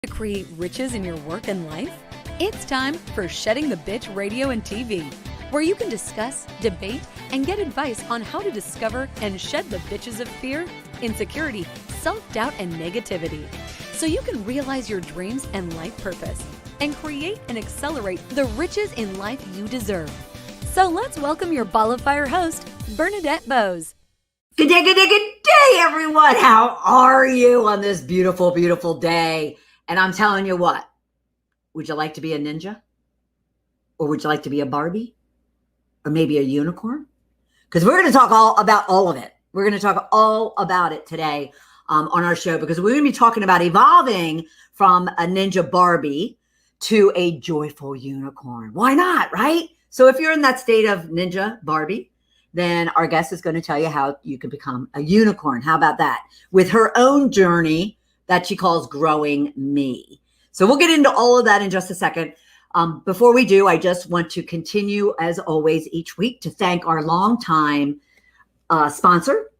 To create riches in your work and life? It's time for Shedding the Bitch Radio and TV, where you can discuss, debate, and get advice on how to discover and shed the bitches of fear, insecurity, self-doubt, and negativity, so you can realize your dreams and life purpose and create and accelerate the riches in life you deserve. So let's welcome your ball of fire host, Bernadette Bose. Good day, everyone. How are you on this beautiful, beautiful day? And I'm telling you what, would you like to be a ninja? Or would you like to be a Barbie? Or maybe a unicorn? Because we're going to talk about all of it. We're going to talk all about it today on our show, because we're going to be talking about evolving from a Ninja Barbie to a joyful unicorn. Why not, right? So if you're in that state of Ninja Barbie, then our guest is going to tell you how you can become a unicorn. How about that? With her own journey that she calls Growing Me. So we'll get into all of that in just a second. Before we do, I just want to continue, as always, each week to thank our longtime sponsor,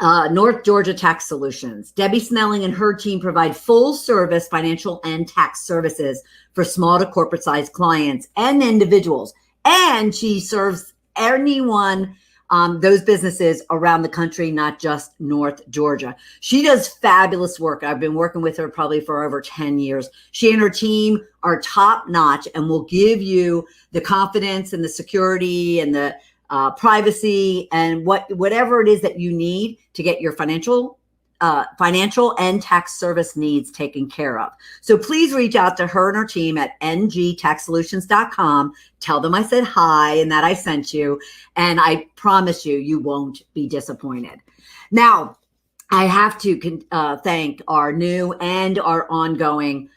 North Georgia Tax Solutions. Debbie Snelling and her team provide full service financial and tax services for small to corporate sized clients and individuals. And she serves anyone, those businesses around the country, not just North Georgia. She does fabulous work. I've been working with her probably for over 10 years. She and her team are top notch and will give you the confidence and the security and the privacy and whatever it is that you need to get your financial and tax service needs taken care of. So please reach out to her and her team at ngtaxsolutions.com. Tell them I said hi and that I sent you. And I promise you, you won't be disappointed. Now, I have to thank our new and our ongoing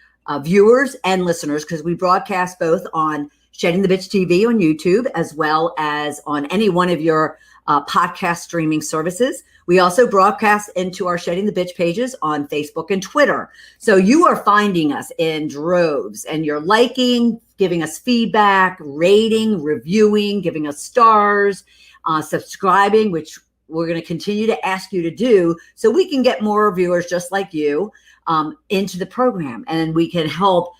viewers and listeners, because we broadcast both on Shedding the Bitch TV on YouTube, as well as on any one of your podcast streaming services. We also broadcast into our Shedding the Bitch pages on Facebook and Twitter. So you are finding us in droves, and you're liking, giving us feedback, rating, reviewing, giving us stars, subscribing, which we're going to continue to ask you to do so we can get more viewers just like you into the program, and we can help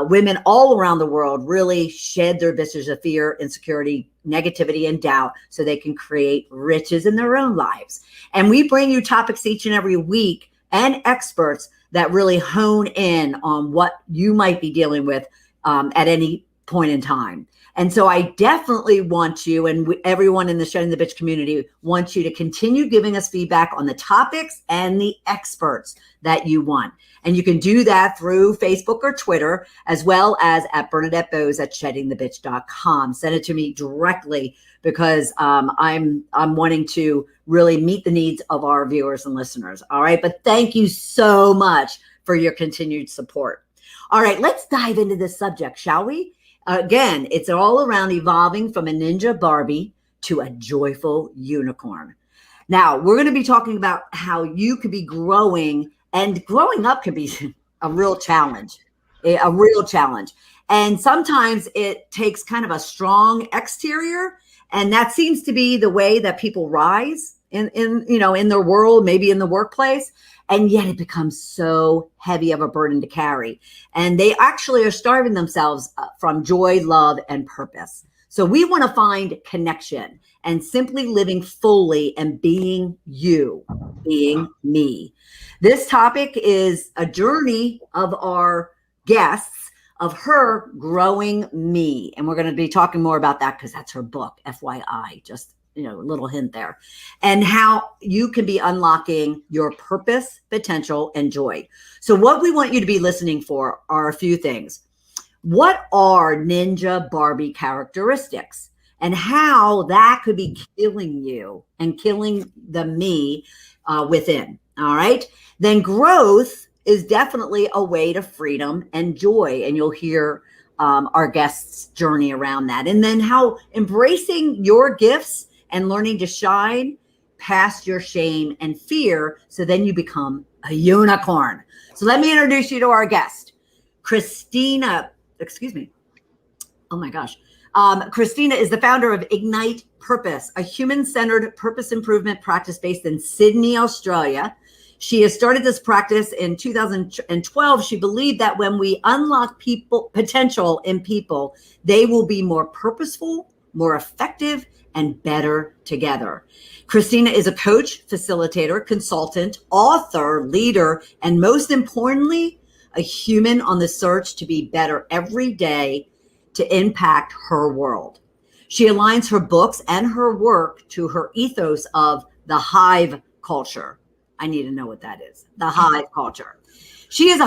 women all around the world really shed their bitches of fear, insecurity, negativity, and doubt so they can create riches in their own lives. And we bring you topics each and every week and experts that really hone in on what you might be dealing with at any point in time. And so I definitely want you, and everyone in the Shedding the Bitch community wants you to continue giving us feedback on the topics and the experts that you want. And you can do that through Facebook or Twitter, as well as at Bernadette Bose at sheddingthebitch.com. Send it to me directly, because I'm wanting to really meet the needs of our viewers and listeners. All right. But thank you so much for your continued support. All right, let's dive into this subject, shall we? Again, it's all around evolving from a Ninja Barbie to a joyful unicorn. Now, we're going to be talking about how you could be growing, and growing up can be a real challenge, And sometimes it takes kind of a strong exterior, and that seems to be the way that people rise in their world, maybe in the workplace. And yet it becomes so heavy of a burden to carry. And they actually are starving themselves from joy, love, and purpose. So we want to find connection and simply living fully and being you, being me. This topic is a journey of our guests, of her growing me. And we're going to be talking more about that because that's her book, FYI, just a little hint there, and how you can be unlocking your purpose, potential, and joy. So what we want you to be listening for are a few things. What are Ninja Barbie characteristics, and how that could be killing you and killing the me within? All right. Then growth is definitely a way to freedom and joy. And you'll hear our guest's journey around that. And then how embracing your gifts and learning to shine past your shame and fear, so then you become a unicorn. So let me introduce you to our guest, Christina. Oh my gosh. Christina is the founder of Ignite Purpose, a human-centered purpose improvement practice based in Sydney, Australia. She has started this practice in 2012. She believed that when we unlock potential in people, they will be more purposeful, more effective, and better together. Christina is a coach, facilitator, consultant, author, leader, and most importantly, a human on the search to be better every day to impact her world. She aligns her books and her work to her ethos of the hive culture. I need to know what that is. The hive culture. She believes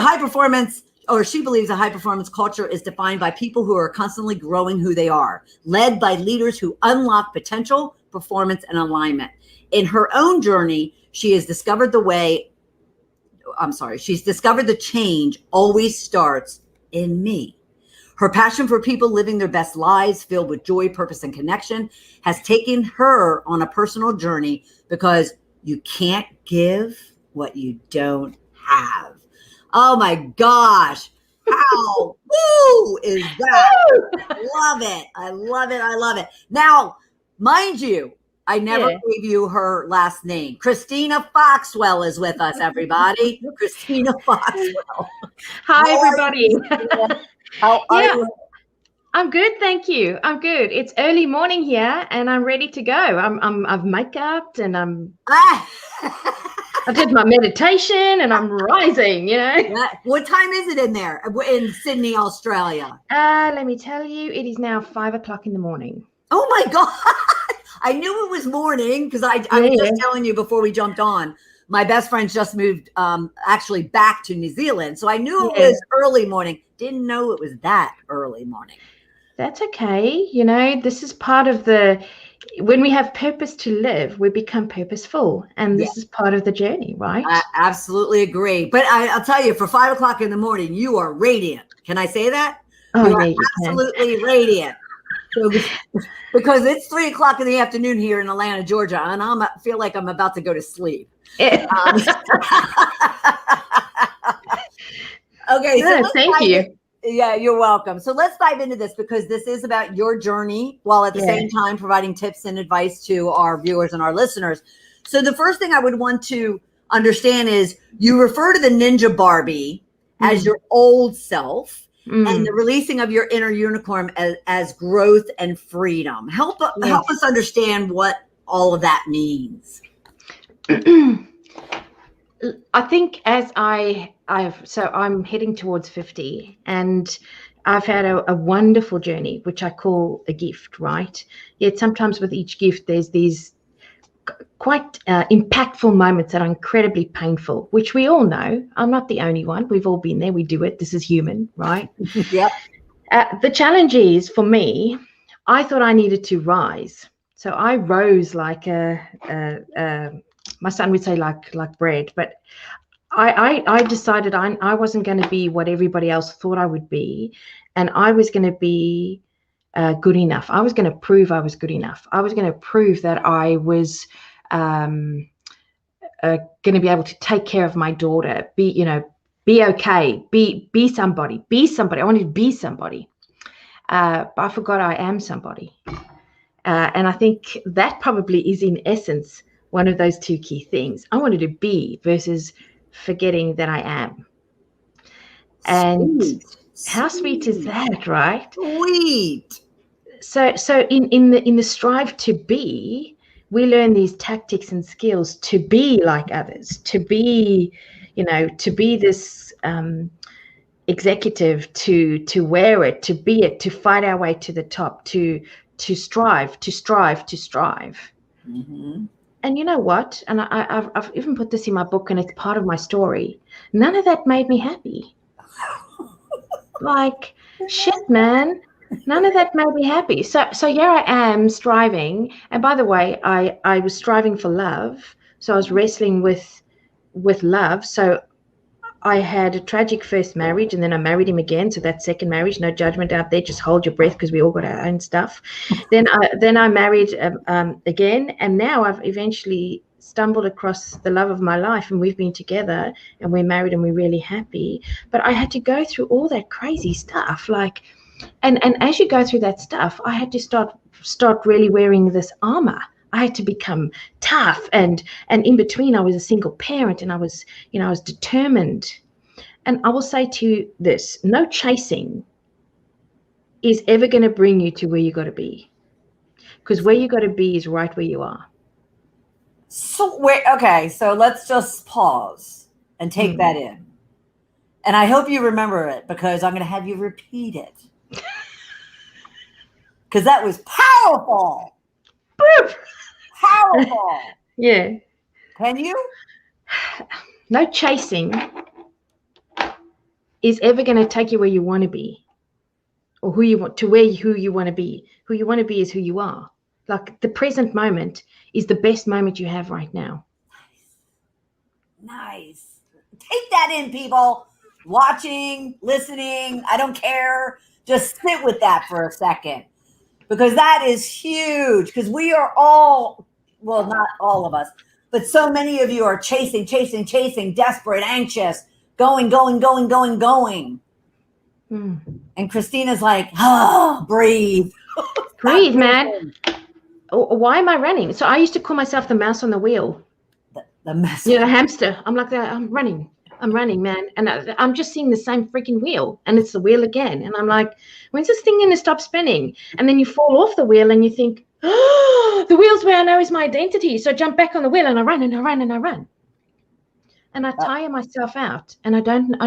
a high performance culture is defined by people who are constantly growing who they are, led by leaders who unlock potential, performance, and alignment. In her own journey, she's discovered the change always starts in me. Her passion for people living their best lives filled with joy, purpose, and connection has taken her on a personal journey because you can't give what you don't have. Oh my gosh. How woo is that? Love it. I love it. I love it. Now, mind you, I never gave you her last name. Christina Foxwell is with us, everybody. Christina Foxwell. Hi, everybody. How are you? I'm good, thank you. I'm good. It's early morning here, and I'm ready to go. I've make-upped, and I did my meditation, and I'm rising. What time is it in there in Sydney, Australia? Let me tell you, it is now 5 o'clock in the morning. Oh my God! I knew it was morning because I was just telling you before we jumped on. My best friend just moved actually back to New Zealand, so I knew it was early morning. Didn't know it was that early morning. That's okay. This is part of when we have purpose to live, we become purposeful. And this is part of the journey, right? I absolutely agree. But I'll tell you, for 5 o'clock in the morning, you are radiant. Can I say that? Oh, you are absolutely radiant. So, because it's 3 o'clock in the afternoon here in Atlanta, Georgia, and I feel like I'm about to go to sleep. Okay. So thank you. Yeah, you're welcome. So let's dive into this because this is about your journey while at the same time providing tips and advice to our viewers and our listeners. So the first thing I would want to understand is you refer to the Ninja Barbie as your old self and the releasing of your inner unicorn as growth and freedom. Help us understand what all of that means. I think as I'm heading towards 50, and I've had a wonderful journey, which I call a gift, right? Yet sometimes with each gift, there's these quite impactful moments that are incredibly painful, which we all know. I'm not the only one. We've all been there. We do it. This is human, right? Yep. The challenge is, for me, I thought I needed to rise. So I rose like my son would say like bread, but I decided I wasn't going to be what everybody else thought I would be, and I was going to be good enough. I was going to prove I was good enough. I was going to prove that I was going to be able to take care of my daughter, be okay, be somebody. I wanted to be somebody, but I forgot I am somebody, and I think that probably is in essence one of those two key things. I wanted to be versus forgetting that I am. And how sweet is that, right? Sweet. So in the strive to be, we learn these tactics and skills to be like others, to be this executive, to wear it, to be it, to fight our way to the top, to strive. Mm-hmm. And you know what? And I've even put this in my book, and it's part of my story. None of that made me happy. Like, shit, man. None of that made me happy. So here I am striving. And by the way, I was striving for love. So I was wrestling with love. So I had a tragic first marriage, and then I married him again. So that second marriage, no judgment out there. Just hold your breath because we all got our own stuff. Then I married again, and now I've eventually stumbled across the love of my life, and we've been together, and we're married, and we're really happy. But I had to go through all that crazy stuff, and as you go through that stuff, I had to start really wearing this armor I had to become tough, and in between I was a single parent, and I was determined. And I will say to you this: no chasing is ever going to bring you to where you got to be, because where you got to be is right where you are. So so let's just pause and take that in. And I hope you remember it, because I'm going to have you repeat it. Because that was powerful. Powerful. Yeah. Can you? No chasing is ever going to take you where you want to be, or who you want to who you want to be. Who you want to be is who you are. Like, the present moment is the best moment you have right now. Nice. Take that in, people. Watching, listening, I don't care. Just sit with that for a second, because that is huge. Because we are all, well, not all of us, but so many of you are chasing, desperate, anxious, going. And Christina's like, breathe. Breathe, man. Why am I running? So I used to call myself the mouse on the wheel. The mess. You know, hamster. I'm like that. I'm running, man. And I'm just seeing the same freaking wheel, and it's the wheel again. And I'm like, when's this thing going to stop spinning? And then you fall off the wheel and you think, oh, the wheel's where I know is my identity. So I jump back on the wheel and I run. And I tire myself out, and I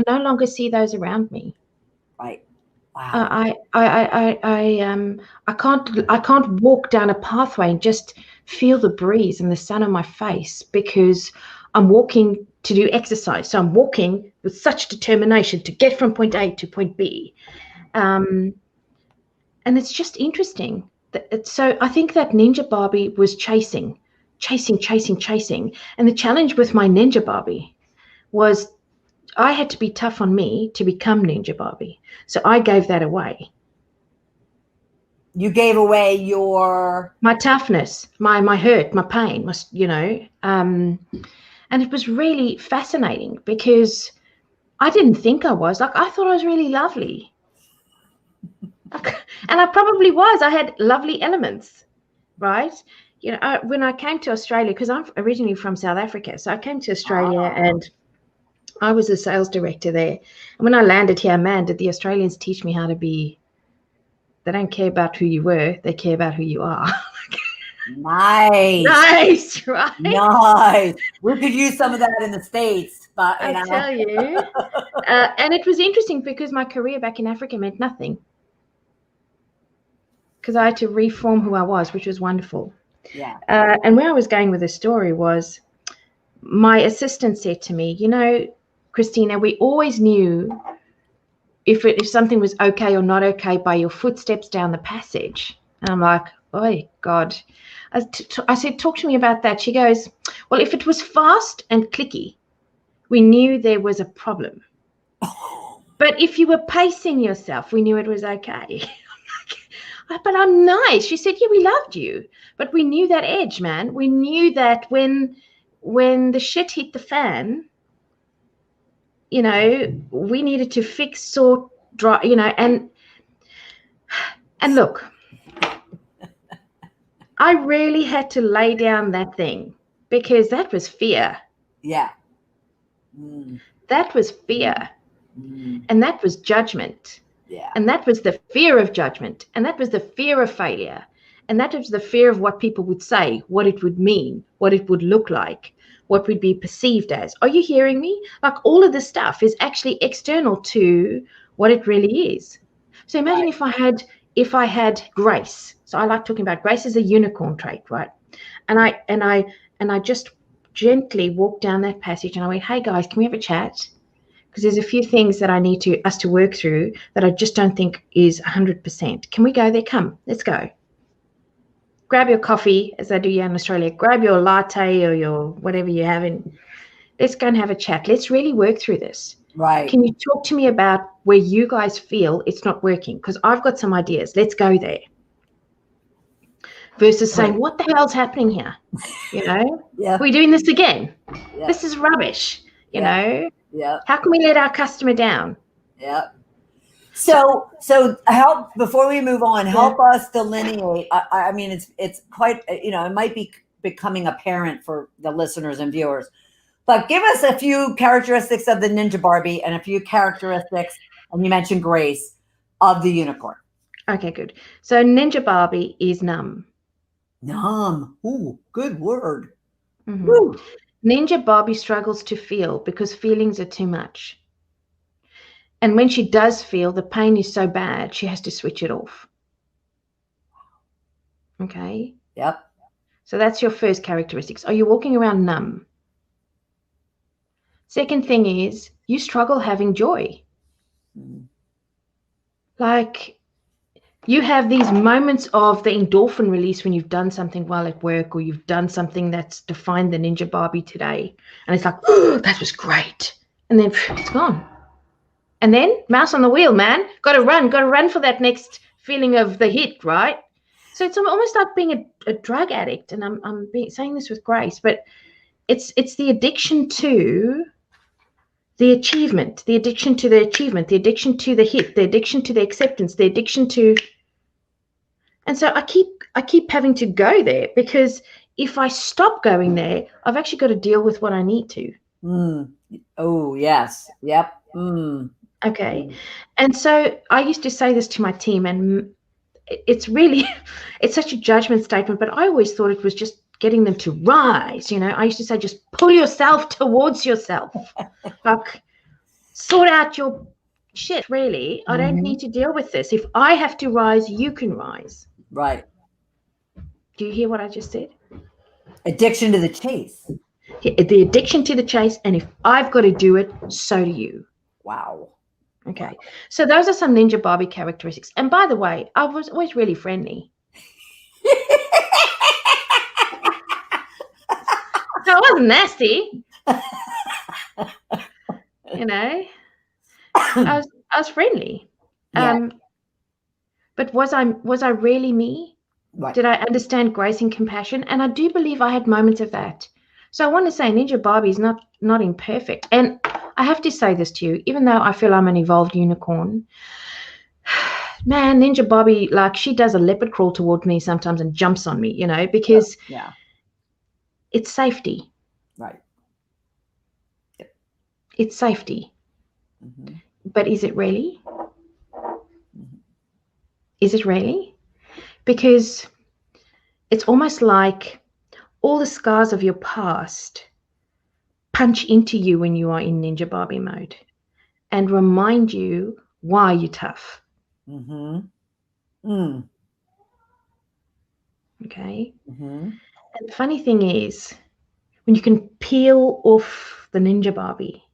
no longer see those around me. Right. Wow. I can't walk down a pathway and just feel the breeze and the sun on my face, because I'm walking to do exercise. So I'm walking with such determination to get from point A to point B. And it's just interesting. So I think that Ninja Barbie was chasing. And the challenge with my Ninja Barbie was I had to be tough on me to become Ninja Barbie. So I gave that away. You gave away my toughness, my hurt, my pain, and it was really fascinating, because I didn't think I was. Like, I thought I was really lovely. And I probably was. I had lovely elements, right? You know, when I came to Australia, because I'm originally from South Africa, so I came to Australia and I was a sales director there. And when I landed here, man, did the Australians teach me how to be. They don't care about who you were. They care about who you are. Nice, right? Nice. We could use some of that in the States, but I tell you. And it was interesting, because my career back in Africa meant nothing, because I had to reform who I was, which was wonderful. Yeah. And where I was going with the story was, my assistant said to me, you know, Christina, we always knew if something was okay or not okay by your footsteps down the passage. And I'm like, oh God. I said, talk to me about that. She goes, well, if it was fast and clicky, we knew there was a problem. But if you were pacing yourself, we knew it was okay. But I'm nice. She said, yeah, we loved you, but we knew that edge, man. We knew that when the shit hit the fan, you know, we needed to fix, sort, dry, you know, and look, I really had to lay down that thing, because that was fear. Yeah. That was fear. And that was judgment. Yeah. And that was the fear of judgment. And that was the fear of failure. And that was the fear of what people would say, what it would mean, what it would look like, what would be perceived as. Are you hearing me? Like, all of this stuff is actually external to what it really is. So imagine if I had grace. So I like talking about grace as a unicorn trait, right? And I just gently walked down that passage and I went, hey guys, can we have a chat? Because there's a few things that I need us to work through that I just don't think is 100%. Can we go there? Come, let's go. Grab your coffee, as I do here in Australia. Grab your latte or your whatever you're having. Let's go and have a chat. Let's really work through this. Right. Can you talk to me about where you guys feel it's not working? Because I've got some ideas. Let's go there. Versus saying, what the hell's happening here? You know? Yeah. Are we doing this again? Yeah. This is rubbish. You know? Yeah. How can we let our customer down? Yeah. So help before we move on. Help us delineate. I mean, it's quite, it might be becoming apparent for the listeners and viewers, but give us a few characteristics of the Ninja Barbie and a few characteristics, and you mentioned Grace, of the unicorn. Okay, good. So Ninja Barbie is numb. Numb. Ooh, good word. Mm-hmm. Ninja Barbie struggles to feel because feelings are too much. And when she does feel, the pain is so bad, she has to switch it off. Okay? Yep. So that's your first characteristics. Are you walking around numb? Second thing is, you struggle having joy. Like, you have these moments of the endorphin release when you've done something well at work, or you've done something that's defined the Ninja Barbie today. And it's like, oh, that was great. And then it's gone. And then mouse on the wheel, man. Got to run for that next feeling of the hit, right? So it's almost like being a drug addict. And I'm saying this with grace, but it's the addiction to the achievement, the addiction to the achievement, the addiction to the hit, the addiction to the acceptance, the addiction to. And so I keep having to go there, because if I stop going there, I've actually got to deal with what I need to. Oh, yes. Yep. Okay. And so I used to say this to my team, and it's really, it's such a judgment statement, but I always thought it was just getting them to rise. I used to say, just pull yourself towards yourself. Like, sort out your shit, really. I don't need to deal with this. If I have to rise, you can rise. Right. Do you hear what I just said? Addiction to the chase. The addiction to the chase. And if I've got to do it, so do you. Wow. Okay. So those are some Ninja Barbie characteristics. And by the way, I was always really friendly. So I wasn't nasty. I was friendly. Yeah. But was I really me? Right. Did I understand grace and compassion? And I do believe I had moments of that. So I want to say Ninja Barbie is not imperfect. And I have to say this to you, even though I feel I'm an evolved unicorn, man, Ninja Barbie, like, she does a leopard crawl towards me sometimes and jumps on me, because it's safety. Right. Yep. It's safety. But is it really? Is it really? Because it's almost like all the scars of your past punch into you when you are in Ninja Barbie mode and remind you why you're tough. Okay? And the funny thing is, when you can peel off the Ninja Barbie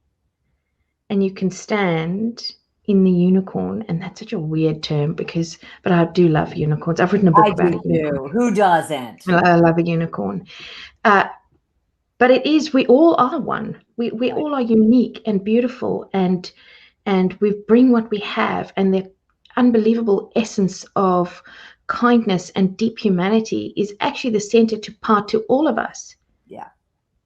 and you can stand in the unicorn, and that's such a weird term but I do love unicorns. I've written a book about a unicorn. Who doesn't? I love a unicorn. But it is, we all are one. We all are unique and beautiful, and we bring what we have, and the unbelievable essence of kindness and deep humanity is actually the center to all of us. Yeah.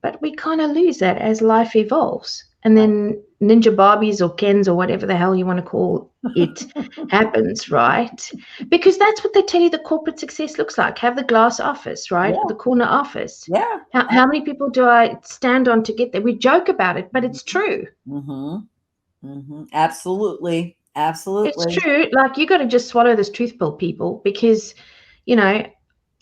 But we kind of lose that as life evolves. And then Ninja Barbies or Kens or whatever the hell you want to call it happens, right? Because that's what they tell you the corporate success looks like. Have the glass office, right? Yeah. The corner office. Yeah. How many people do I stand on to get there? We joke about it, but it's true. Absolutely. Absolutely. It's true. Like, you got to just swallow this truth pill, people, because,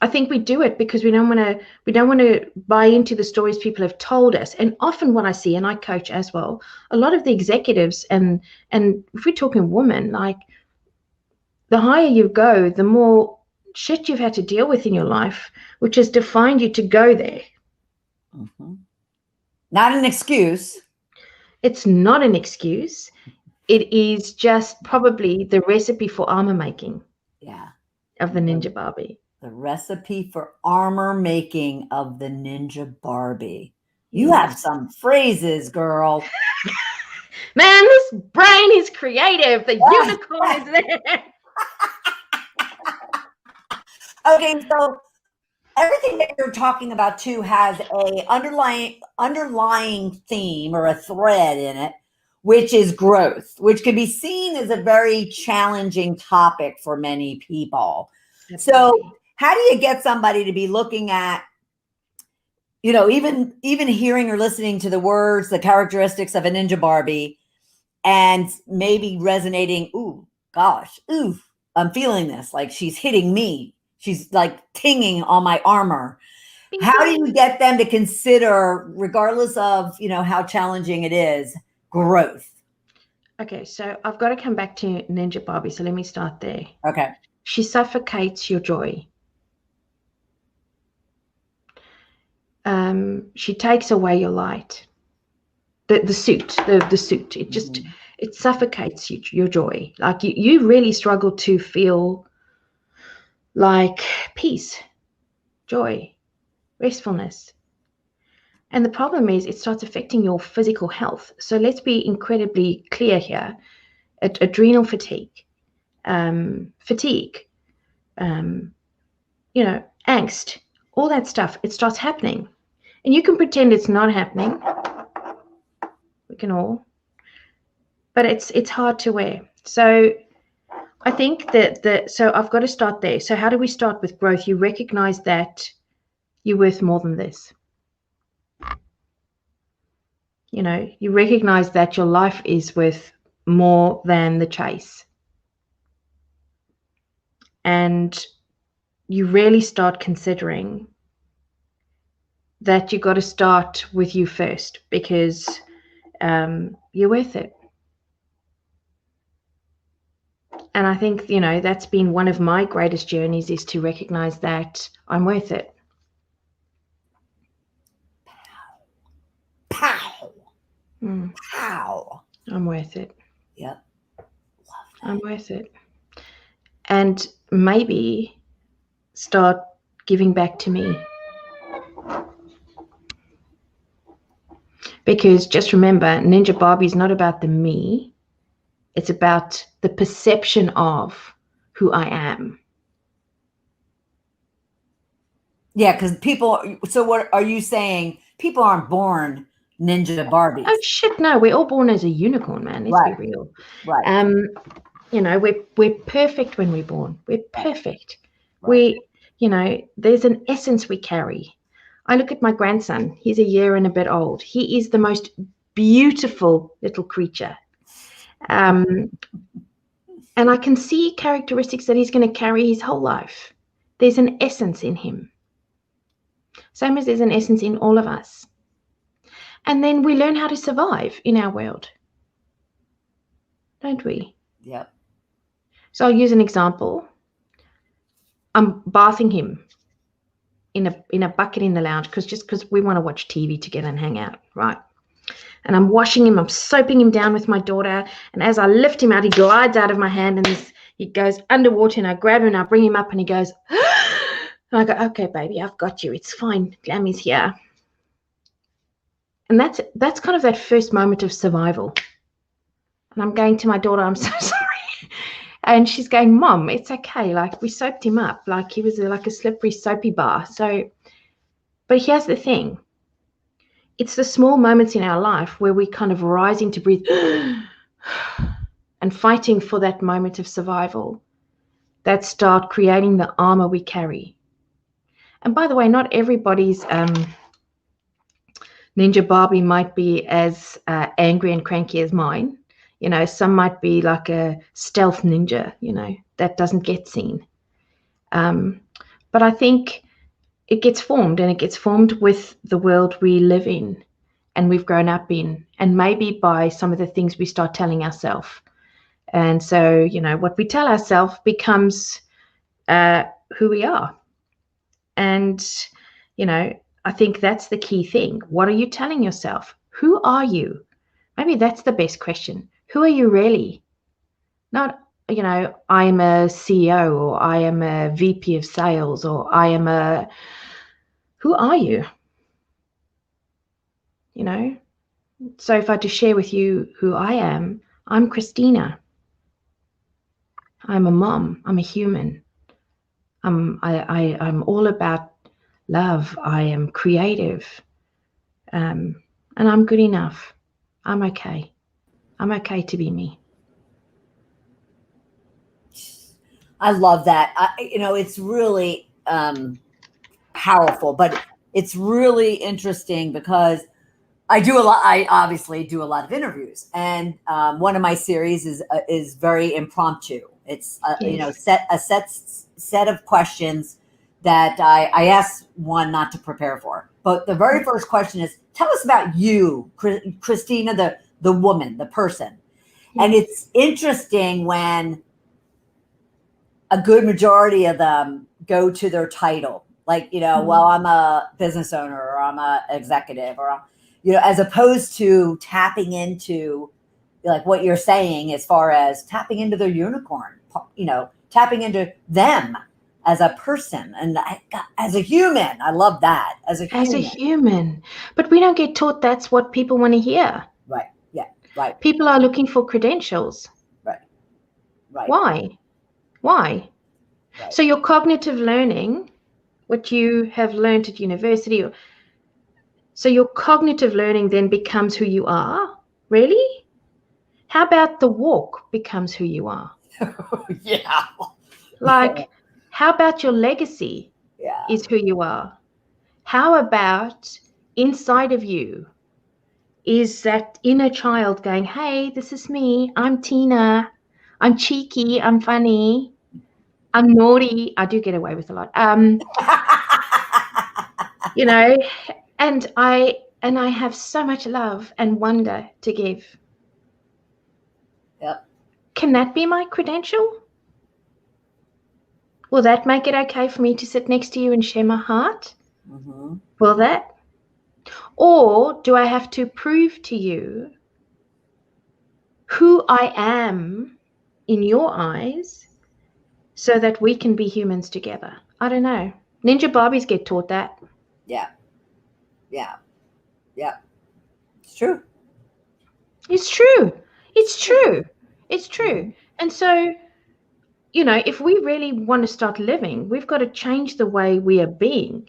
I think we do it because we don't want to buy into the stories people have told us. And often what I see, and I coach as well, a lot of the executives, and if we're talking women, like, the higher you go, the more shit you've had to deal with in your life, which has defined you to go there. Not an excuse. It's not an excuse. It is just probably the recipe for armor making. Yeah. Of the Ninja Barbie. The recipe for armor making of the Ninja Barbie. You have some phrases, girl. Man, this brain is creative. The unicorn is there. Okay, so everything that you're talking about too has a underlying theme or a thread in it, which is growth, which can be seen as a very challenging topic for many people. Absolutely. So how do you get somebody to be looking at, even hearing or listening to the words, the characteristics of a Ninja Barbie, and maybe resonating, ooh, gosh, ooh, I'm feeling this, like she's hitting me. She's like tinging on my armor. How do you get them to consider, regardless of, how challenging it is, growth? Okay, so I've got to come back to Ninja Barbie. So let me start there. Okay. She suffocates your joy. She takes away your light. The suit, the suit. It just it suffocates your joy. Like you really struggle to feel like peace, joy, restfulness. And the problem is it starts affecting your physical health. So let's be incredibly clear here. Adrenal fatigue, angst, all that stuff, it starts happening. And you can pretend it's not happening. We can all. But it's hard to wear. So I think so I've got to start there. So how do we start with growth? You recognize that you're worth more than this. You recognize that your life is worth more than the chase. And you really start considering that you got to start with you first, because you're worth it. And I think, that's been one of my greatest journeys, is to recognize that I'm worth it. Pow. Pow. I'm worth it. Yep. I'm worth it. And maybe start giving back to me. Because just remember, Ninja Barbie is not about the me. It's about the perception of who I am. Yeah, because so what are you saying? People aren't born Ninja Barbies. Oh shit, no, we're all born as a unicorn, man. Let's be real. Right. We're perfect when we're born. We're perfect. Right. There's an essence we carry. I look at my grandson. He's a year and a bit old. He is the most beautiful little creature. And I can see characteristics that he's going to carry his whole life. There's an essence in him. Same as there's an essence in all of us. And then we learn how to survive in our world. Don't we? Yep. So I'll use an example. I'm bathing him in a bucket in the lounge because we want to watch TV together and hang out, right? And I'm washing him, I'm soaping him down with my daughter, and as I lift him out, he glides out of my hand, and he goes underwater, and I grab him and I bring him up, and he goes, and I go, okay, baby, I've got you. It's fine. Glammy's here. And that's kind of that first moment of survival. And I'm going to my daughter, I'm so sorry. And she's going, Mom, it's okay. Like, we soaped him up. Like, he was like a slippery, soapy bar. So, but here's the thing. It's the small moments in our life where we kind of rising to breathe and fighting for that moment of survival that start creating the armor we carry. And by the way, not everybody's Ninja Barbie might be as angry and cranky as mine. Some might be like a stealth ninja, that doesn't get seen. But I think it gets formed, and it gets formed with the world we live in and we've grown up in, and maybe by some of the things we start telling ourselves. And so, what we tell ourselves becomes who we are. And, I think that's the key thing. What are you telling yourself? Who are you? Maybe that's the best question. Who are you really? Not, I am a CEO, or I am a VP of sales, or I am a... Who are you? So if I just share with you who I am, I'm Christina. I'm a mom. I'm a human. I'm all about love. I am creative. And I'm good enough. I'm okay. I'm okay to be me. I love that. It's really powerful, but it's really interesting because I do a lot. I obviously do a lot of interviews, and one of my series is very impromptu. It's Yes. a set of questions that I ask one not to prepare for. But the very first question is, tell us about you, Christina, the woman, the person. Yes. And it's interesting when a good majority of them go to their title, like, well, I'm a business owner, or I'm a executive, or as opposed to tapping into, like what you're saying, as far as tapping into their unicorn, tapping into them as a person and as a human. I love that, as a human. But we don't get taught that's what people want to hear. Right. Yeah. Right. People are looking for credentials. Right. Why? Right. So your cognitive learning, what you have learned at university, so your cognitive learning then becomes who you are? Really? How about the walk becomes who you are? Yeah. Like, how about your legacy is who you are? How about inside of you is that inner child going, hey, this is me. I'm Tina. I'm cheeky. I'm funny. I'm naughty. I do get away with a lot. And I have so much love and wonder to give. Yep. Can that be my credential? Will that make it okay for me to sit next to you and share my heart? Mm-hmm. Will that? Or do I have to prove to you who I am in your eyes so that we can be humans together? I don't know. Ninja Barbies get taught that. Yeah. Yeah. Yeah. It's true. It's true. It's true. It's true. Mm-hmm. And so, if we really want to start living, we've got to change the way we are being.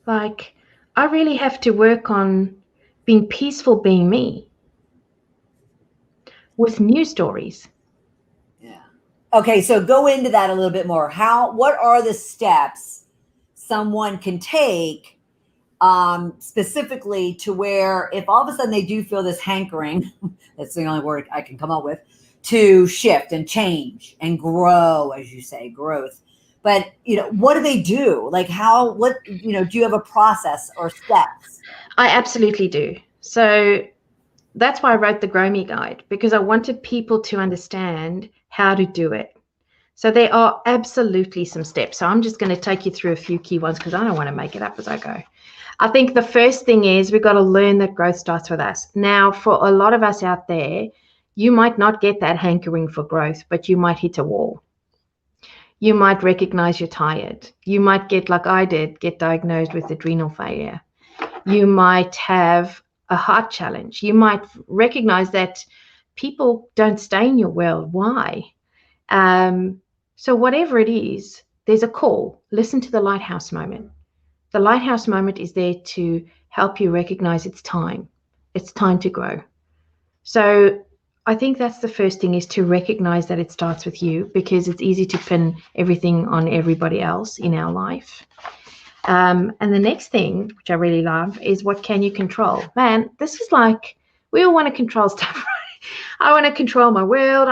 Like, I really have to work on being peaceful, being me, with new stories. Yeah. Okay, so go into that a little bit more. What are the steps someone can take specifically to where, if all of a sudden they do feel this hankering, that's the only word I can come up with, to shift and change and grow, as you say, growth. But, what do they do? Like do you have a process or steps? I absolutely do. So that's why I wrote the Grow Me Guide, because I wanted people to understand how to do it. So there are absolutely some steps. So I'm just going to take you through a few key ones because I don't want to make it up as I go. I think the first thing is we've got to learn that growth starts with us. Now, for a lot of us out there, you might not get that hankering for growth, but you might hit a wall. You might recognize you're tired. You might get, like I did, get diagnosed with adrenal failure. You might have a heart challenge. You might recognize that people don't stay in your world. Why? So whatever it is, there's a call. Listen to the lighthouse moment. The lighthouse moment is there to help you recognize it's time. It's time to grow. So I think that's the first thing, is to recognize that it starts with you, because it's easy to pin everything on everybody else in our life. And the next thing, which I really love, is what can you control? Man, this is like, we all want to control stuff, right? I want to control my world.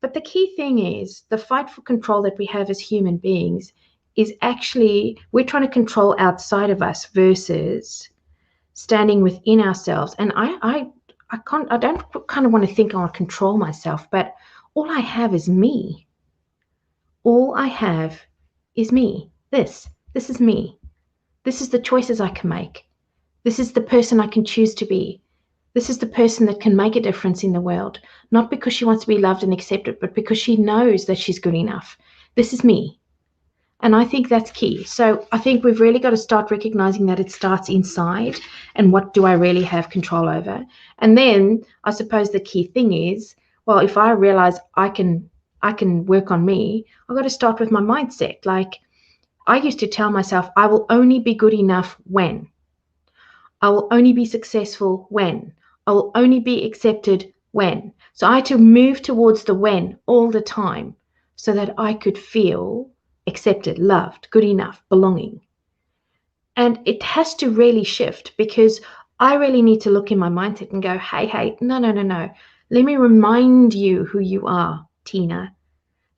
But the key thing is the fight for control that we have as human beings is actually, we're trying to control outside of us versus standing within ourselves. And I don't kind of want to think I want to control myself, but all I have is me. All I have is me. This is me. This is the choices I can make. This is the person I can choose to be. This is the person that can make a difference in the world, not because she wants to be loved and accepted, but because she knows that she's good enough. This is me. And I think that's key. So I think we've really got to start recognizing that it starts inside, and what do I really have control over? And then I suppose the key thing is, well, if I realize I can work on me, I've got to start with my mindset. Like, I used to tell myself, I will only be good enough when I will only be successful when. I will only be accepted when. So I had to move towards the when all the time so that I could feel accepted, loved, good enough, belonging. And it has to really shift, because I really need to look in my mindset and go, hey, no. Let me remind you who you are, Tina.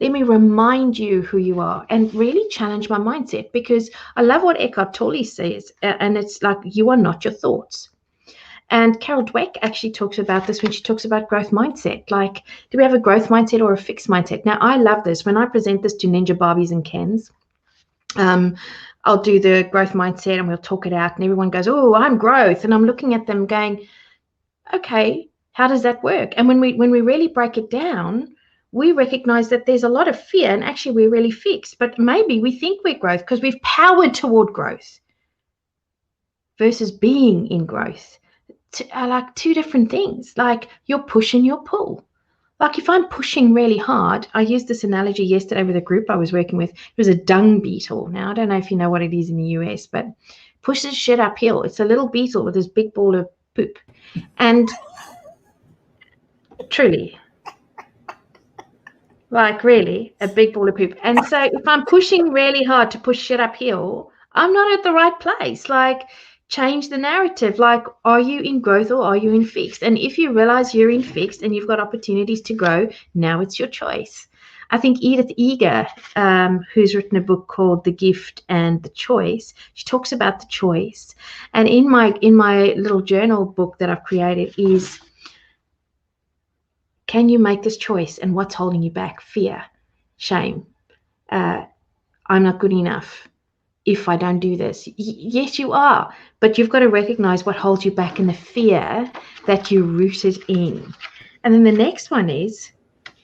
Let me remind you who you are, and really challenge my mindset, because I love what Eckhart Tolle says, and it's like, you are not your thoughts. And Carol Dweck actually talks about this when she talks about growth mindset. Like, do we have a growth mindset or a fixed mindset? Now, I love this. When I present this to Ninja Barbies and Kens, I'll do the growth mindset and we'll talk it out, and everyone goes, oh, I'm growth. And I'm looking at them going, okay, how does that work? And when we really break it down, we recognize that there's a lot of fear, and actually we're really fixed, but maybe we think we're growth because we've powered toward growth versus being in growth. Are like two different things. Like, you're push and you're pull. Like, if I'm pushing really hard, I used this analogy yesterday with a group I was working with. It was a dung beetle. Now, I don't know if you know what it is in the US, but pushes shit uphill. It's a little beetle with this big ball of poop. And truly, like, really, a big ball of poop. And so if I'm pushing really hard to push shit uphill, I'm not at the right place. Like, change the narrative. Like, are you in growth or are you in fixed? And if you realize you're in fixed and you've got opportunities to grow, now it's your choice. I think Edith Eger, who's written a book called The Gift and the Choice, she talks about the choice. And in my little journal book that I've created is, can you make this choice? And what's holding you back? Fear, shame, I'm not good enough if I don't do this. Yes, you are, but you've got to recognize what holds you back in the fear that you're rooted in. And then the next one is,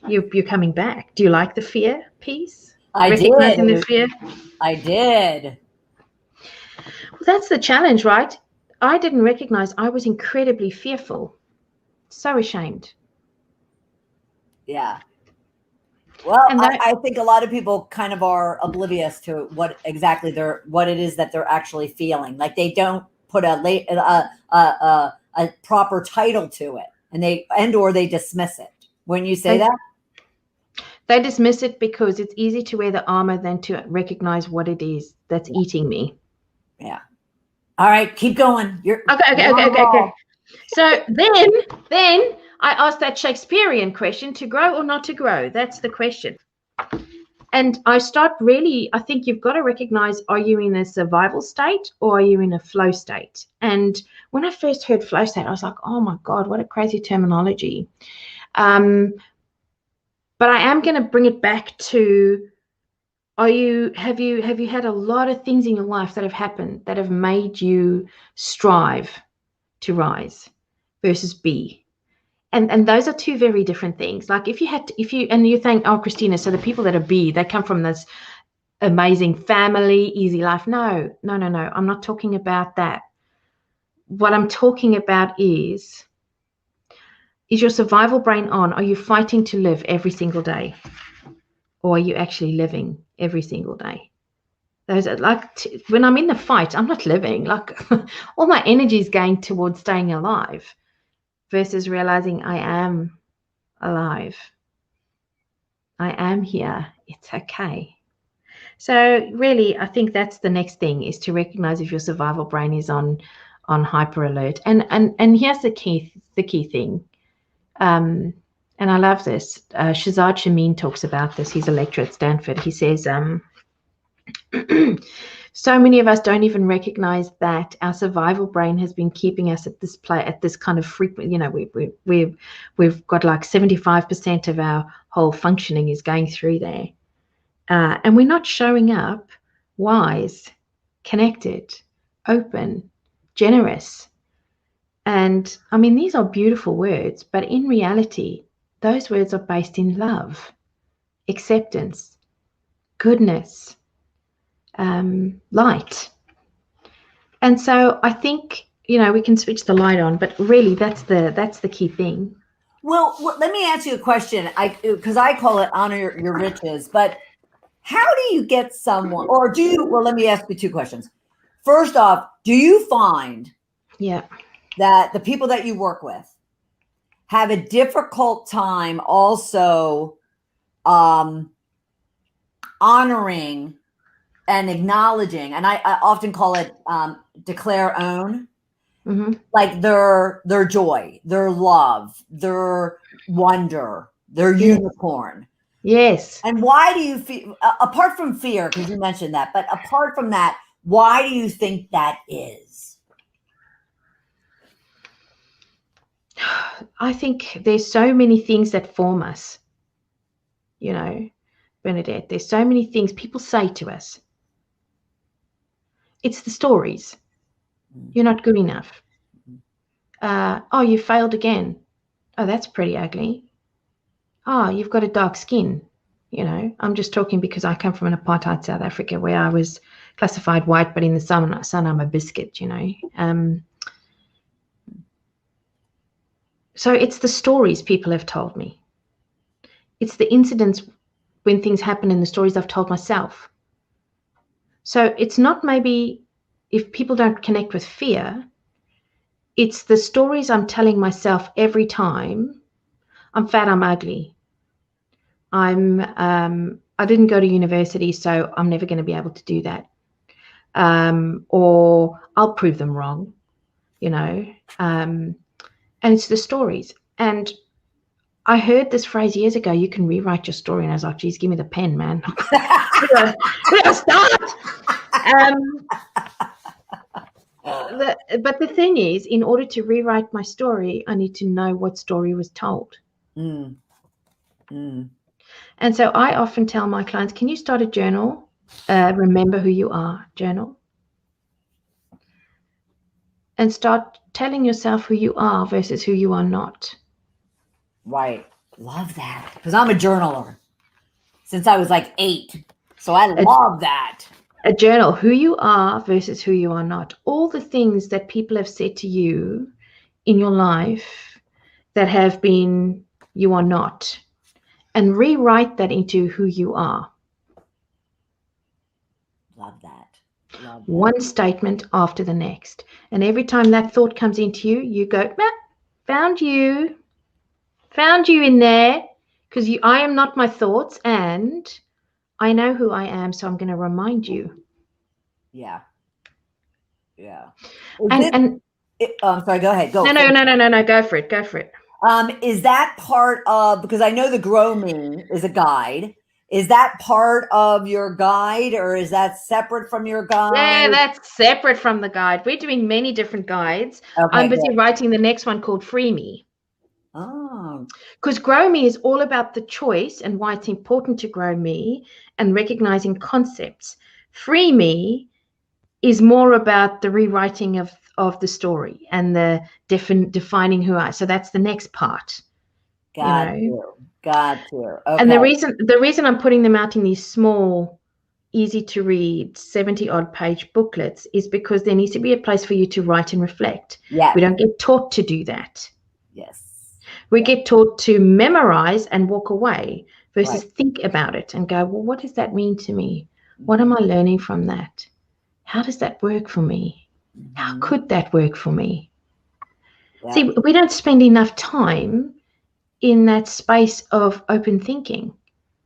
you're coming back. Do you like the fear piece? Recognizing the fear? I did. Well, that's the challenge, right? I didn't recognize I was incredibly fearful, so ashamed. Yeah. Well, I think a lot of people kind of are oblivious to what it is that they're actually feeling. Like, they don't put a proper title to it, or they dismiss it. When you say that, they dismiss it because it's easy to wear the armor than to recognize what it is that's eating me. Yeah. All right, keep going. Okay. So then I asked that Shakespearean question, to grow or not to grow. That's the question. And I think you've got to recognize, are you in a survival state or are you in a flow state? And when I first heard flow state, I was like, oh my God, what a crazy terminology. But I am going to bring it back to, have you had a lot of things in your life that have happened that have made you strive to rise versus be? And those are two very different things. Like, and you think, oh, Christina, so the people that are B, they come from this amazing family, easy life. No. I'm not talking about that. What I'm talking about is your survival brain on? Are you fighting to live every single day? Or are you actually living every single day? Those are like, when I'm in the fight, I'm not living. Like, all my energy is going towards staying alive, versus realizing I am alive. I am here. It's okay. So really, I think that's the next thing, is to recognize if your survival brain is on hyper alert. And here's the key thing. And I love this. Shazad Shamin talks about this. He's a lecturer at Stanford. He says, so many of us don't even recognize that our survival brain has been keeping us at this kind of frequent, we've got like 75% of our whole functioning is going through there. And we're not showing up wise, connected, open, generous. And I mean, these are beautiful words, but in reality, those words are based in love, acceptance, goodness, light. And so I think, we can switch the light on, but really that's the key thing. Well, let me ask you a question, because I call it honor your riches, but how do you get someone, let me ask you two questions. First off, do you find Yeah. that the people that you work with have a difficult time also honoring and acknowledging, and I often call it declare own, like their joy, their love, their wonder, their unicorn. Yes. And why do you feel, apart from fear, because you mentioned that, but apart from that, why do you think that is? I think there's so many things that form us, you know, Bernadette. There's so many things people say to us. It's the stories. You're not good enough. Oh, you failed again. Oh, that's pretty ugly. Oh, you've got a dark skin. You know, I'm just talking because I come from an apartheid South Africa where I was classified white, but in the sun I'm a biscuit, you know. So it's the stories people have told me. It's the incidents when things happen in the stories I've told myself. So it's not maybe if people don't connect with fear, it's the stories I'm telling myself every time. I'm fat, I'm ugly. I didn't go to university, so I'm never going to be able to do that. Or I'll prove them wrong, you know. And it's the stories. And I heard this phrase years ago, you can rewrite your story. And I was like, geez, give me the pen, man. Where do I start? But the thing is, in order to rewrite my story, I need to know what story was told. And so I often tell my clients, can you start a journal? Remember who you are, journal. And start telling yourself who you are versus who you are not. Right. Love that. Because I'm a journaler since I was like 8. So I love that. A journal, who you are versus who you are not. All the things that people have said to you in your life that have been you are not. And rewrite that into who you are. Love that. Love that. One statement after the next. And every time that thought comes into you, you go, found you in there, because I am not my thoughts, and I know who I am, so I'm going to remind you. Yeah. I'm sorry, go ahead. Go. No, go for it. Is that part of, because I know the Grow Me is a guide. Is that part of your guide, or is that separate from your guide? Yeah, that's separate from the guide. We're doing many different guides. Okay, I'm busy writing the next one called Free Me. Oh. Because Grow Me is all about the choice and why it's important to grow me and recognizing concepts. Free Me is more about the rewriting of the story and the defining who I. So that's the next part. Got you. Okay. And the reason I'm putting them out in these small, easy to read 70-odd page booklets is because there needs to be a place for you to write and reflect. Yeah. We don't get taught to do that. Yes. We get taught to memorize and walk away versus think about it and go, well, what does that mean to me? What am I learning from that? How does that work for me? How could that work for me? Yeah. See, we don't spend enough time in that space of open thinking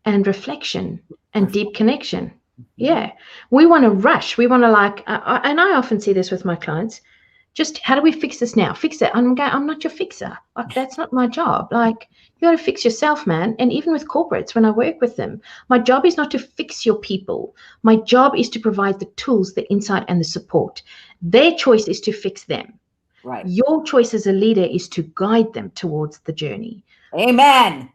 and reflection and deep connection. Yeah. We want to rush. We want to and I often see this with my clients. Just how do we fix this now? Fix it. I'm not your fixer. Like, that's not my job. Like, you got to fix yourself, man. And even with corporates, when I work with them, my job is not to fix your people. My job is to provide the tools, the insight, and the support. Their choice is to fix them. Right. Your choice as a leader is to guide them towards the journey. Amen.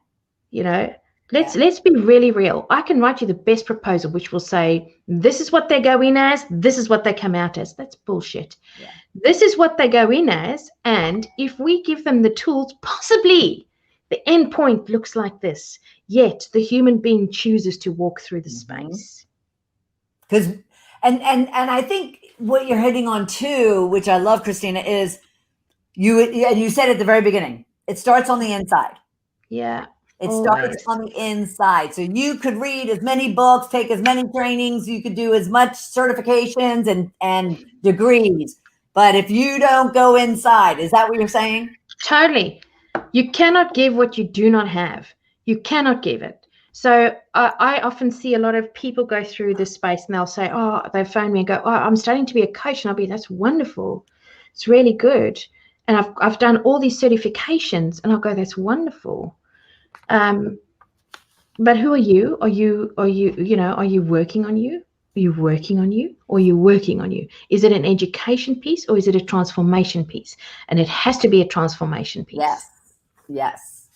You know, let's be really real. I can write you the best proposal, which will say, this is what they go in as, this is what they come out as. That's bullshit. Yeah. This is what they go in as, and if we give them the tools, possibly the end point looks like this. Yet the human being chooses to walk through the space. Because, and I think what you're hitting on too, which I love, Christina, is you said at the very beginning, it starts on the inside. Yeah. It starts on the inside. So you could read as many books, take as many trainings, you could do as much certifications and degrees. But if you don't go inside, is that what you're saying? Totally. You cannot give what you do not have. You cannot give it. So I often see a lot of people go through this space and they'll say, oh, they phone me and go, oh, I'm starting to be a coach. And I'll be, that's wonderful. It's really good. And I've done all these certifications, and I'll go, that's wonderful. But who are you? Are you working on you? Are you working on you, or are you working on you? Is it an education piece, or is it a transformation piece? And it has to be a transformation piece. Yes.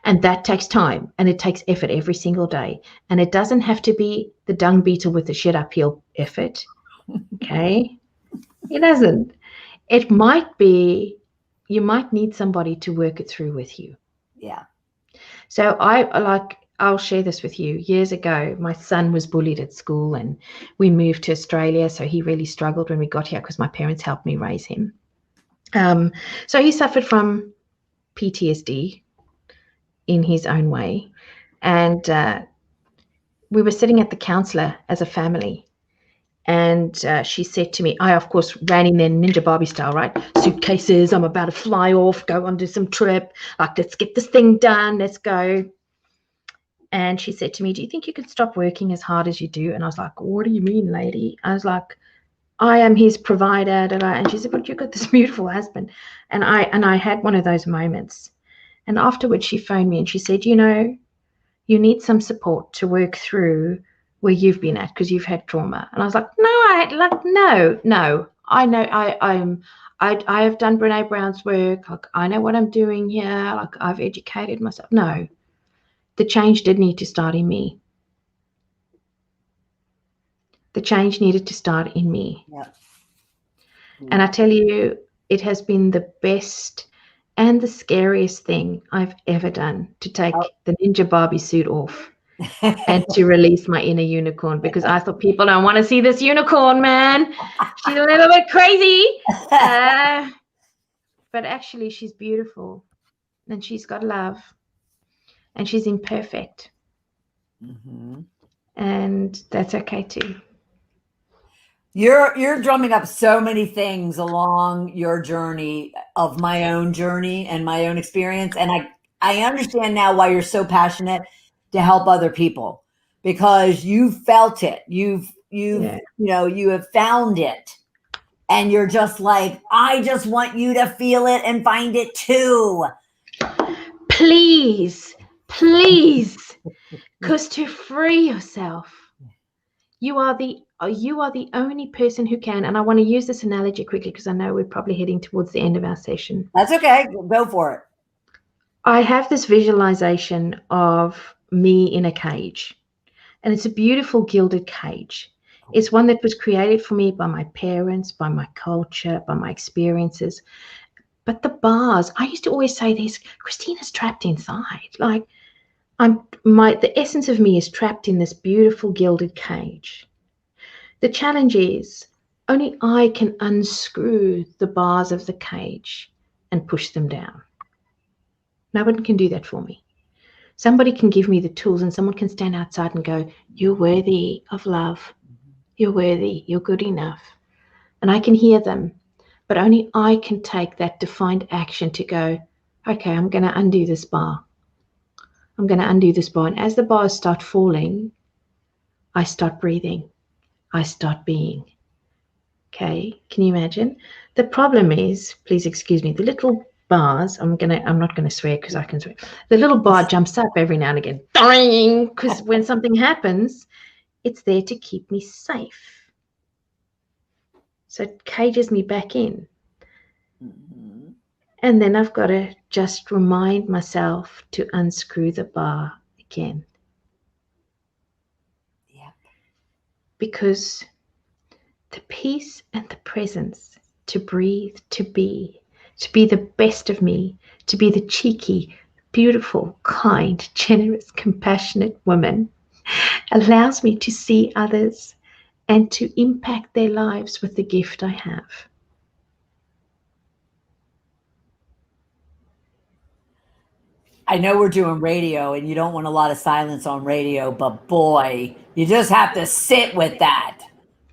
And that takes time, and it takes effort every single day. And it doesn't have to be the dung beetle with the shit uphill effort. Okay? It doesn't. It might be, you might need somebody to work it through with you. Yeah. So I'll share this with you. Years ago, my son was bullied at school, and we moved to Australia. So he really struggled when we got here because my parents helped me raise him. So he suffered from PTSD in his own way. And we were sitting at the counselor as a family. And she said to me, I, of course, ran in there Ninja Barbie style, right? Suitcases, I'm about to fly off, go on to some trip. Like, let's get this thing done. Let's go. And she said to me, do you think you could stop working as hard as you do? And I was like, what do you mean, lady? I was like, I am his provider. And she said, but you've got this beautiful husband. And I had one of those moments. And afterwards, she phoned me and she said, you need some support to work through where you've been at because you've had trauma. And I was like, no. I know I have done Brene Brown's work. Like, I know what I'm doing here. Like, I've educated myself. No, the change did need to start in me. The change needed to start in me. Yep. And I tell you, it has been the best and the scariest thing I've ever done, to take the Ninja Barbie suit off and to release my inner unicorn, because I thought people don't want to see this unicorn, man. She's a little bit crazy. But actually, she's beautiful, and she's got love, and she's imperfect. Mm-hmm. And that's okay too. You're drumming up so many things along your journey of my own journey and my own experience. And I understand now why you're so passionate to help other people, because you felt it. You have found it, and you're just like, I just want you to feel it and find it too. Please, because to free yourself, you are the only person who can. And I want to use this analogy quickly because I know we're probably heading towards the end of our session. That's okay. Go for it. I have this visualization of me in a cage, and it's a beautiful gilded cage. It's one that was created for me by my parents, by my culture, by my experiences. But the bars, I used to always say this, Christina's trapped inside. Like, the essence of me is trapped in this beautiful gilded cage. The challenge is only I can unscrew the bars of the cage and push them down. No one can do that for me. Somebody can give me the tools, and someone can stand outside and go, you're worthy of love. You're worthy. You're good enough. And I can hear them, but only I can take that defined action to go, okay, I'm going to undo this bar. I'm going to undo this bar. And as the bars start falling, I start breathing. I start being. Okay, can you imagine? The problem is, please excuse me, the little bars, I'm not going to swear because I can swear. The little bar jumps up every now and again, because when something happens, it's there to keep me safe. So it cages me back in. Mm-hmm. And then I've got to just remind myself to unscrew the bar again. Yep. Because the peace and the presence to breathe, to be the best of me, to be the cheeky, beautiful, kind, generous, compassionate woman allows me to see others and to impact their lives with the gift I have. I know we're doing radio and you don't want a lot of silence on radio, but boy, you just have to sit with that.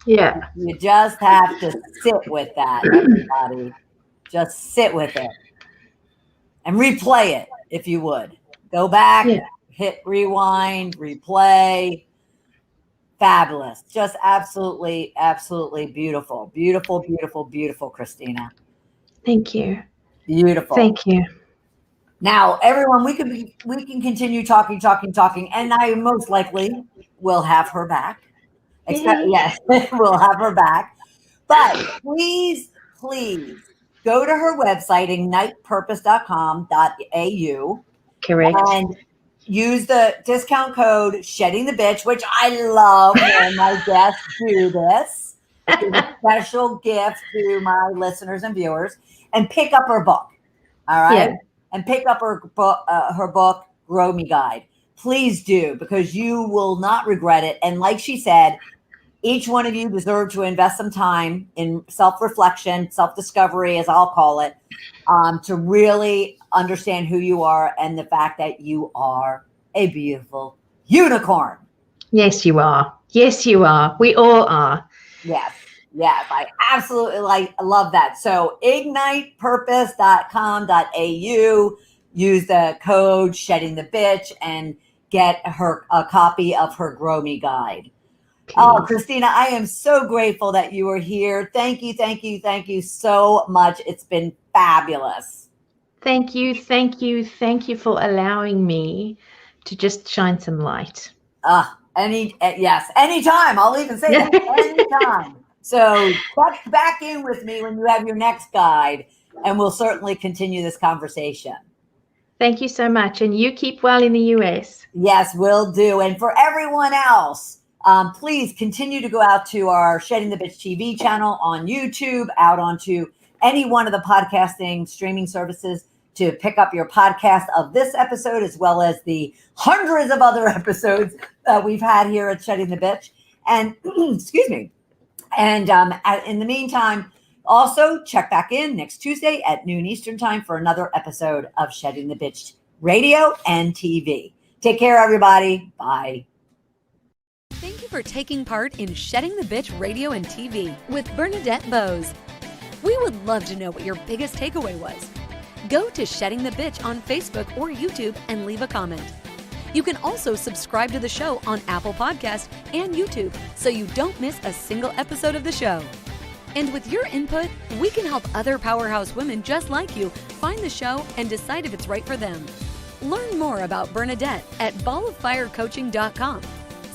Yeah. You just have to sit with that, everybody. Just sit with it and replay it if you would. Go back, Yeah. hit rewind, replay. Fabulous. Just absolutely, absolutely beautiful. Beautiful, beautiful, beautiful, Christina. Thank you. Beautiful. Thank you. Now, everyone, we can continue talking, and I most likely will have her back. Yes, we'll have her back. But please, please go to her website, ignitepurpose.com.au. Correct. And use the discount code Shedding the Bitch, which I love when my guests do this. Give a special gift to my listeners and viewers, and pick up her book. All right. Yeah. And pick up her book, Grow Me Guide. Please do, because you will not regret it. And like she said, each one of you deserve to invest some time in self-reflection, self-discovery, as I'll call it, to really understand who you are and the fact that you are a beautiful unicorn. Yes, you are. Yes, you are. We all are. Yes. Yes. I absolutely love that. So ignitepurpose.com.au, use the code Shedding the Bitch and get her a copy of her Grow Me Guide. Oh, Christina, I am so grateful that you were here. Thank you, thank you, thank you so much. It's been fabulous. Thank you, thank you, thank you for allowing me to just shine some light. Yes, anytime. I'll even say that anytime. So check back in with me when you have your next guide, and we'll certainly continue this conversation. Thank you so much, and you keep well in the US. Yes, will do. And for everyone else, please continue to go out to our Shedding the Bitch TV channel on YouTube, out onto any one of the podcasting streaming services to pick up your podcast of this episode, as well as the hundreds of other episodes that we've had here at Shedding the Bitch. And excuse me. And in the meantime, also check back in next Tuesday at noon Eastern time for another episode of Shedding the Bitch Radio and TV. Take care, everybody. Bye. Thank you for taking part in Shedding the Bitch Radio and TV with Bernadette Bose. We would love to know what your biggest takeaway was. Go to Shedding the Bitch on Facebook or YouTube and leave a comment. You can also subscribe to the show on Apple Podcasts and YouTube so you don't miss a single episode of the show. And with your input, we can help other powerhouse women just like you find the show and decide if it's right for them. Learn more about Bernadette at balloffirecoaching.com